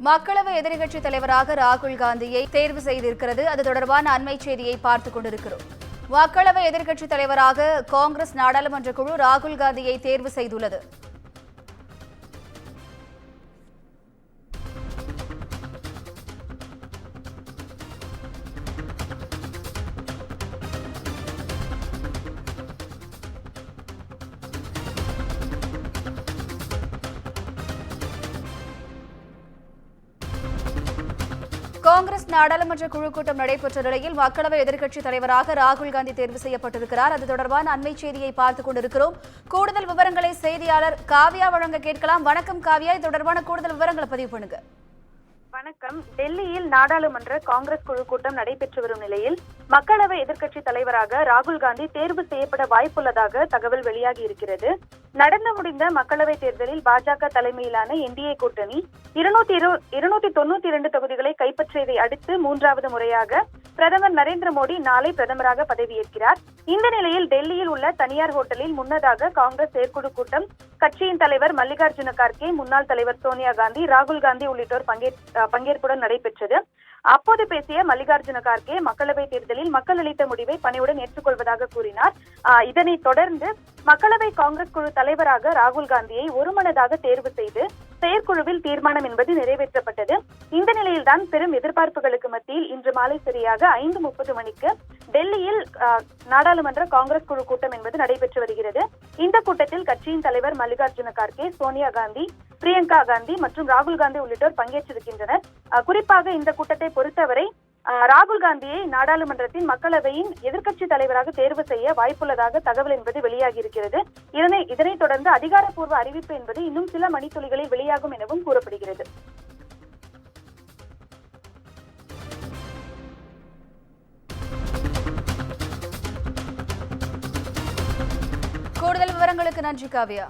மக்களவை எதிர்க்கட்சித் தலைவராக ராகுல் காந்தியை தேர்வு செய்திருக்கிறது. அது தொடர்பான அண்மை செய்தியை பார்த்துக் கொண்டிருக்கிறோம். மக்களவை எதிர்க்கட்சித் தலைவராக காங்கிரஸ் நாடாளுமன்ற குழு ராகுல் காந்தியை தேர்வு செய்துள்ளது. காங்கிரஸ் நாடாளுமன்ற குழு கூட்டம் நடைபெற்ற நிலையில் மக்களவை எதிர்க்கட்சித் தலைவராக ராகுல் காந்தி தேர்வு செய்யப்பட்டிருக்கிறார். அது தொடர்பான அண்மை செய்தியை பார்த்துக் கொண்டிருக்கிறோம். கூடுதல் விவரங்களை செய்தியாளர் காவ்யா வழங்க கேட்கலாம். வணக்கம் காவ்யா, இது தொடர்பான கூடுதல் விவரங்களை பதிவு பண்ணுங்க. வணக்கம். டெல்லியில் நாடாளுமன்ற காங்கிரஸ் குழு கூட்டம் நடைபெற்று வரும் நிலையில் மக்களவை எதிர்க்கட்சி தலைவராக ராகுல் காந்தி தேர்வு செய்யப்பட வாய்ப்புள்ளதாக தகவல் வெளியாகி இருக்கிறது. நடந்து முடிந்த மக்களவை தேர்தலில் பாஜக தலைமையிலான என்டிஏ கூட்டணி 292 தொகுதிகளை கைப்பற்றியதை அடுத்து மூன்றாவது முறையாக பிரதமர் நரேந்திர மோடி நாளை பிரதமராக பதவியேற்கிறார். இந்த நிலையில் டெல்லியில் உள்ள தனியார் ஹோட்டலில் முன்னதாக காங்கிரஸ் செயற்குழு கூட்டம் கட்சியின் தலைவர் மல்லிகார்ஜுன கார்கே, முன்னாள் தலைவர் சோனியா காந்தி, ராகுல் காந்தி உள்ளிட்டோர் பங்கேற்புடன் நடைபெற்றது. அப்போது பேசிய மல்லிகார்ஜுன கார்கே மக்களவை தேர்தலில் மக்கள் அளித்த முடிவை பணிவுடன் ஏற்றுக்கொள்வதாக கூறினார். இதனைத் தொடர்ந்து மக்களவை காங்கிரஸ் குழு தலைவராக ராகுல் காந்தியை ஒருமனதாக தேர்வு செய்து செயற்குழுவில் தீர்மானம் என்பது நிறைவேற்றப்பட்டது. இந்த நிலையில்தான் பெரும் எதிர்பார்ப்புகளுக்கு மத்தியில் இன்று மாலை சரியாக 5:30 மணிக்கு டெல்லியில் நாடாளுமன்ற காங்கிரஸ் குழு கூட்டம் என்பது நடைபெற்று வருகிறது. இந்த கூட்டத்தில் கட்சியின் தலைவர் மல்லிகார்ஜுன கார்கே, சோனியா காந்தி, பிரியங்கா காந்தி மற்றும் ராகுல் காந்தி உள்ளிட்டோர் பங்கேற்றிருக்கின்றனர். குறிப்பாக இந்த கூட்டத்தை பொறுத்தவரை ராகுல் காந்தியை நாடாளுமன்றத்தின் மக்களவையின் எதிர்க்கட்சி தலைவராக தேர்வு செய்ய வாய்ப்புள்ளதாக தகவல் என்பது வெளியாகி இருக்கிறது. இதனைத் தொடர்ந்து அதிகாரப்பூர்வ அறிவிப்பு என்பது இன்னும் சில மணித்துளிகளில் வெளியாகும் எனவும் கூறப்படுகிறது. கூடுதல் விவரங்களுக்கு நன்றி காவ்யா.